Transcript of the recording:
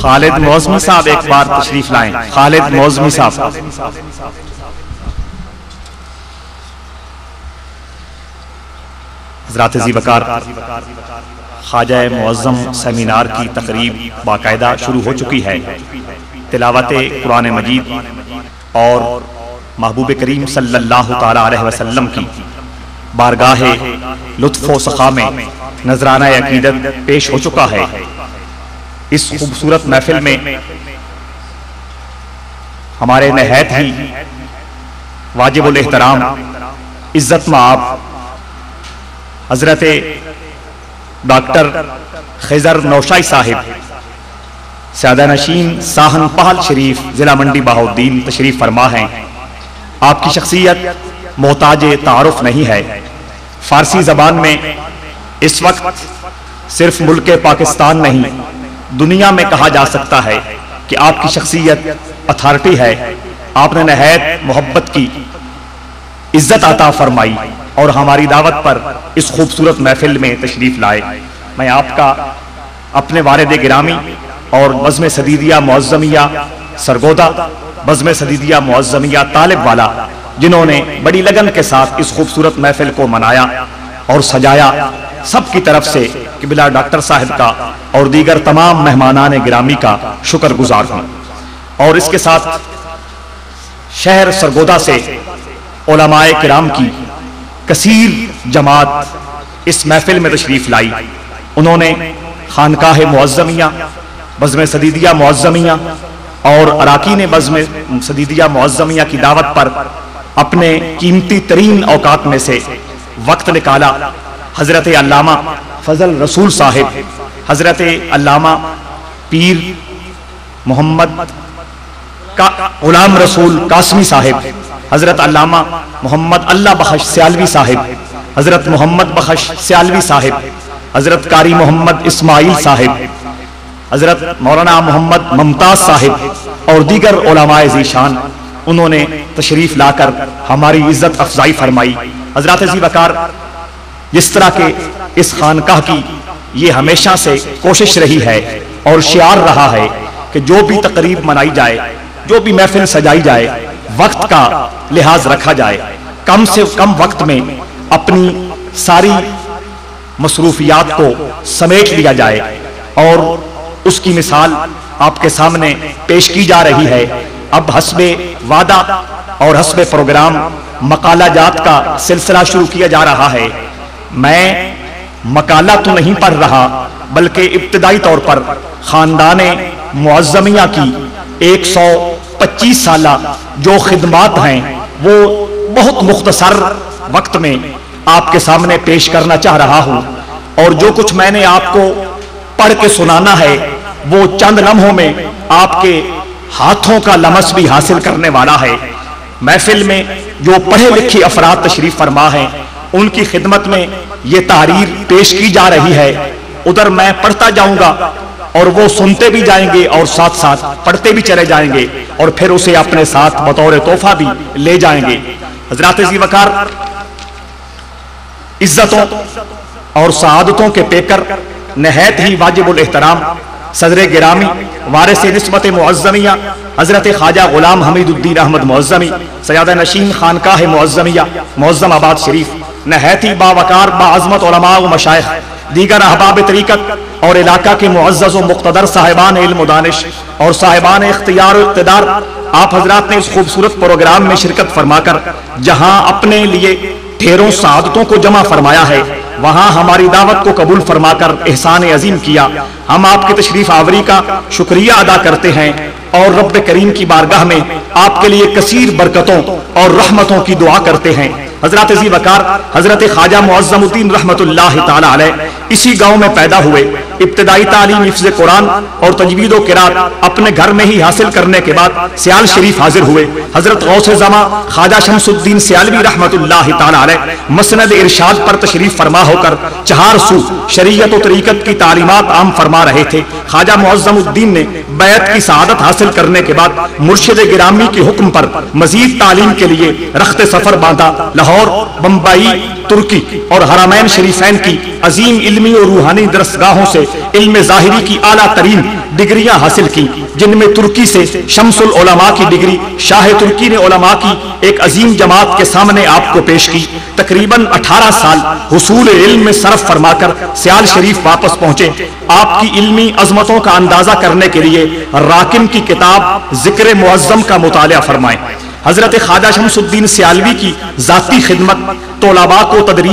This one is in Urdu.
خالد معظمی صاحب ایک بار تشریف لائیں. خالد معظمی صاحب. حضرات ذی وقار، خواجہ معظم سیمینار کی تقریب باقاعدہ شروع ہو چکی ہے. تلاوت قرآن مجید اور محبوب کریم صلی اللہ تعالی علیہ وسلم کی بارگاہ لطف و سخا میں نذرانہ عقیدت پیش ہو چکا ہے. اس خوبصورت محفل میں ہمارے نہایت ہی واجب الاحترام عزت مآب حضرت ڈاکٹر خضر نوشائی صاحب سیادہ نشین ساہن پہل شریف ضلع منڈی بہاؤالدین تشریف فرما ہیں. آپ کی شخصیت محتاج تعارف نہیں ہے. فارسی زبان میں اس وقت صرف ملک پاکستان نہیں دنیا میں کہا جا سکتا ہے کہ آپ کی شخصیت اتھارٹی ہے. آپ نے نہایت محبت کی عزت عطا فرمائی اور ہماری دعوت پر اس خوبصورت محفل میں تشریف لائے. میں آپ کا اپنے والد گرامی اور بزم سدیدیہ معظمیہ سرگودا، بزم سدیدیہ معظمیہ طالب والا، جنہوں نے بڑی لگن کے ساتھ اس خوبصورت محفل کو منایا اور سجایا، سب کی طرف سے قبلہ ڈاکٹر صاحب کا اور دیگر تمام مہمانان گرامی کا شکر گزار ہوں. اور اس کے ساتھ شہر سرگودا سے علماء کرام کی کثیر جماعت اس محفل میں تشریف لائی. انہوں نے خانقاہ معظمیہ، بزم سدیدیہ معظمیہ اور اراکین بزم سدیدیہ معظمیہ کی دعوت پر اپنے قیمتی ترین اوقات میں سے وقت نکالا. حضرت علامہ فضل رسول صاحب، حضرت علامہ پیر محمد غلام رسول قاسمی صاحب، حضرت علامہ محمد اللہ بخش سیالوی صاحب، حضرت محمد بخش سیالوی صاحب، حضرت قاری محمد اسماعیل صاحب، حضرت مولانا محمد ممتاز صاحب اور دیگر علماء ذیشان، انہوں نے تشریف لا کر ہماری عزت افزائی فرمائی. حضرات ذی وقار، جس طرح کے اس خانقاہ کی یہ ہمیشہ سے کوشش رہی ہے اور شعار رہا ہے کہ جو بھی تقریب منائی جائے، جو بھی محفل سجائی جائے، وقت کا لحاظ رکھا جائے، کم سے کم وقت میں اپنی ساری مصروفیات کو سمیٹ لیا جائے. اور اس کی مثال آپ کے سامنے پیش کی جا رہی ہے. اب حسب وعدہ اور حسب پروگرام مقالہ جات کا سلسلہ شروع کیا جا رہا ہے. میں مقالہ تو نہیں پڑھ رہا، بلکہ ابتدائی طور پر خاندان معظمیہ کی 125 سالہ جو خدمات ہیں وہ بہت مختصر وقت میں آپ کے سامنے پیش کرنا چاہ رہا ہوں. اور جو کچھ میں نے آپ کو پڑھ کے سنانا ہے وہ چند لمحوں میں آپ کے ہاتھوں کا لمس بھی حاصل کرنے والا ہے. محفل میں جو پڑھے لکھے افراد تشریف فرما ہیں ان کی خدمت میں یہ تحریر پیش کی جا رہی ہے. ادھر میں پڑھتا جاؤں گا اور وہ سنتے بھی جائیں گے اور ساتھ ساتھ پڑھتے بھی چلے جائیں گے اور پھر اسے اپنے ساتھ بطور تحفہ بھی لے جائیں گے. حضرات ذی وقار، عزتوں اور سعادتوں کے پیکر نہایت ہی واجب الاحترام صدر گرامی وارث نسبت معظمیہ حضرت خواجہ غلام حمید الدین احمد معظمی سیادہ نشین خانقاہ معظمیہ معظم آباد شریف، نہایت ہی باوقار باعظمت علماء و مشائخ، دیگر احباب طریقت اور علاقہ کے معزز و مقتدر صاحبان علم و دانش اور صاحبان اختیار و اقتدار، آپ حضرات نے اس خوبصورت پروگرام میں شرکت فرما کر جہاں اپنے لیے ڈھیروں سعادتوں کو جمع فرمایا ہے، وہاں ہماری دعوت کو قبول فرما کر احسان عظیم کیا. ہم آپ کی تشریف آوری کا شکریہ ادا کرتے ہیں اور رب کریم کی بارگاہ میں آپ کے لیے کثیر برکتوں اور رحمتوں کی دعا کرتے ہیں. حضرات ذی وقار، حضرت خواجہ معظم الدین رحمت اللہ تعالی علیہ اسی گاؤں میں پیدا ہوئے. ابتدائی تعلیم حفظ قرآن اور تجوید و قرات اپنے گھر میں ہی حاصل کرنے کے بعد سیال شریف حاضر ہوئے. حضرت غوث زماں خواجہ شمس الدین سیالوی رحمت اللہ تعالی علیہ مسند ارشاد پر تشریف فرما ہو کر چہار سو شریعت و طریقت کی تعلیمات عام فرما رہے تھے. خواجہ معظم الدین نے بیعت کی سعادت حاصل کرنے کے بعد مرشد گرامی کے حکم پر مزید تعلیم کے لیے رخت سفر باندھا. لاہور، بمبئی، ترکی اور حرمین شریفین کی عظیم علمی علمی اور روحانی درسگاہوں سے علم ظاہری کی اعلیٰ ترین ڈگریاں حاصل کی، جن میں ترکی سے شمس العلماء کی ڈگری شاہ ترکی نے علماء کی ایک عظیم جماعت کے سامنے آپ کو پیش کی۔ تقریباً 18 سال حصول علم میں صرف فرما کر سیال شریف واپس پہنچے۔ آپ کی علمی عظمتوں کا اندازہ کرنے کے لیے راکم کی کتاب ذکر معظم کا مطالعہ فرمائیں۔ حضرت خواجہ شمس الدین سیالوی کی ذاتی خدمت طلباء کو تدریس